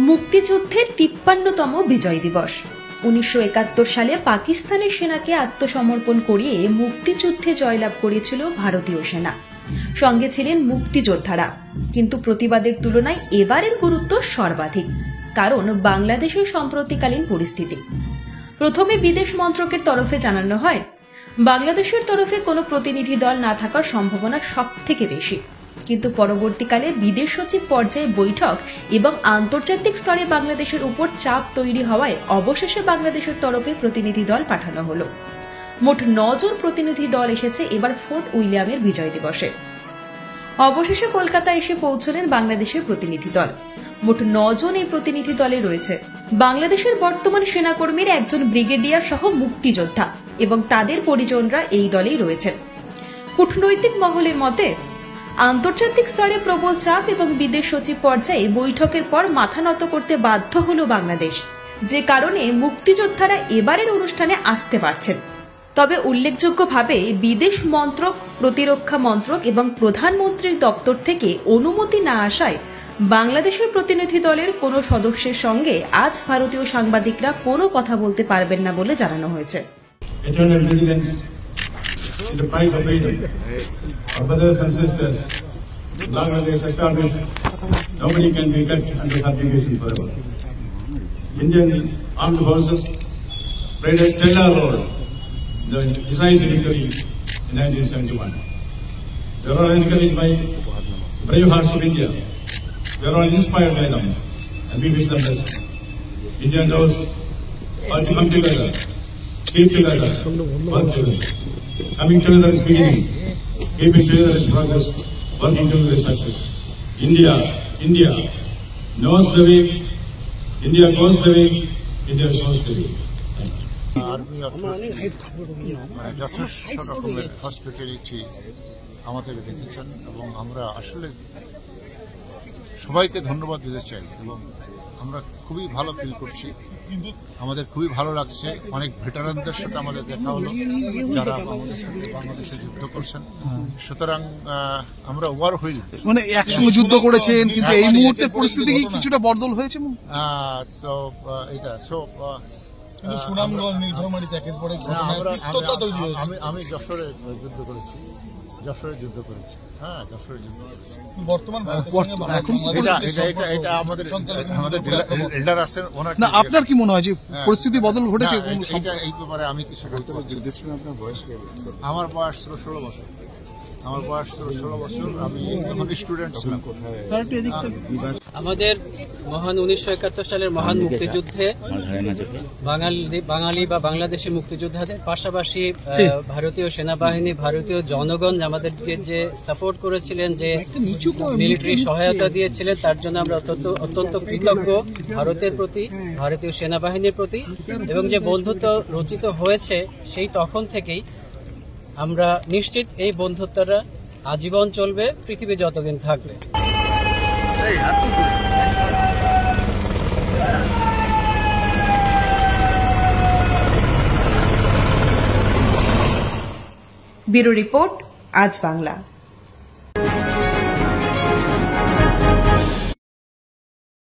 মুক্তিযুদ্ধের ৫৩তম বিজয় দিবস। ১৯৭১ সালে পাকিস্তানের সেনাকে আত্মসমর্পণ করিয়ে মুক্তিযুদ্ধে জয়লাভ করেছিল ভারতীয় সেনা। সঙ্গে ছিলেন মুক্তিযোদ্ধারা। কিন্তু প্রতিবাদের তুলনায় এবারের গুরুত্ব সর্বাধিক, কারণ বাংলাদেশের সাম্প্রতিককালীন পরিস্থিতি। প্রথমে বিদেশ মন্ত্রকের তরফে জানানো হয়, বাংলাদেশের তরফে কোনো প্রতিনিধি দল না থাকার সম্ভাবনা সবথেকে বেশি। কিন্তু পরবর্তীকালে বিদেশ সচিব পর্যায়ে বৈঠক এবং আন্তর্জাতিক স্তরে বাংলাদেশের উপর চাপ তৈরি হওয়ায় অবশেষে বাংলাদেশের তরফে প্রতিনিধি দল পাঠানো হলো। মোট ৯ জন প্রতিনিধি দল এসেছে এবার ফোর্ট উইলিয়ামের বিজয় দিবসে। অবশেষে কলকাতা এসে পৌঁছলেন বাংলাদেশের প্রতিনিধি দল। মোট ৯ জন এই প্রতিনিধি দলে রয়েছে বাংলাদেশের বর্তমান সেনাকর্মীর একজন ব্রিগেডিয়ার সহ মুক্তিযোদ্ধা এবং তাদের পরিজনরা এই দলেই রয়েছেন। কূটনৈতিক মহলের মতে, আন্তর্জাতিক স্তরে প্রবল চাপ এবং বিদেশ সচিব পর্যায়ে বৈঠকের পর মাথা নত করতে বাধ্য হল বাংলাদেশ, যে কারণে মুক্তিযোদ্ধারা এবারের অনুষ্ঠানে আসতে পারছেন। তবে উল্লেখযোগ্যভাবে বিদেশ মন্ত্রক, প্রতিরক্ষা মন্ত্রক এবং প্রধানমন্ত্রীর দপ্তর থেকে অনুমতি না আসায় বাংলাদেশের প্রতিনিধি দলের কোনো সদস্যের সঙ্গে আজ ভারতীয় সাংবাদিকরা কোনো কথা বলতে পারবেন না বলে জানানো হয়েছে। Is the price of freedom. Our brothers and sisters, Bangladesh established, nobody can be kept under subjugation forever. Indian armed forces played a stellar role in the decisive victory in 1971. We are all encouraged by brave hearts of India. We are all inspired by them, and we wish them best. India knows how to come together, keep together, work together. Coming together is beginning. Keeping together is progress. Working together is success. India knows the way. India goes the way. India shows the way. যথেষ্ট রকমের hospitality আমাদের দেখেছেন এবং আমরা আসলে সবাইকে ধন্যবাদ দিতে চাই এবং আমরা খুবই ভালো ফিল করছি। আমাদের খুবই ভালো লাগছে। অনেক ভেটারানদের সাথে আমাদের দেখা হলো যারা বাংলাদেশে যুদ্ধ করছেন। সুতরাং আমরা ওভার হুইল, মানে একসঙ্গে যুদ্ধ করেছেন, কিন্তু এই মুহূর্তে পরিস্থিতি কি কিছুটা বদল হয়েছে? তো এটা সুনামগঞ্জ নীলফামারী ত্যাগের পরে আমি যশোরে যুদ্ধ করেছি। হ্যাঁ, যশোরে যুদ্ধ করেছি। বর্তমান এটা আমাদের এল্ডার আছেন। আপনার কি মনে হয় যে পরিস্থিতি বদল ঘটেছে? এই ব্যাপারে আমি কিছু বলতে পারছি। আমার বয়স ছিল 16 বছর। আমি তখন স্টুডেন্ট ছিলাম। আমাদের মহান ১৯৭১ সালের মহান মুক্তিযুদ্ধে বাঙালি বা বাংলাদেশি মুক্তিযোদ্ধাদের পাশাপাশি ভারতীয় সেনাবাহিনী, ভারতীয় জনগণ আমাদেরকে যে সাপোর্ট করেছিলেন, যে মিলিটারি সহায়তা দিয়েছিলেন, তার জন্য আমরা অত্যন্ত কৃতজ্ঞ ভারতের প্রতি, ভারতীয় সেনাবাহিনীর প্রতি। এবং যে বন্ধুত্ব রচিত হয়েছে সেই তখন থেকেই আমরা নিশ্চিত এই বন্ধুত্বটা আজীবন চলবে, পৃথিবী যতদিন থাকবে। ব্যুরো রিপোর্ট, আজ বাংলা।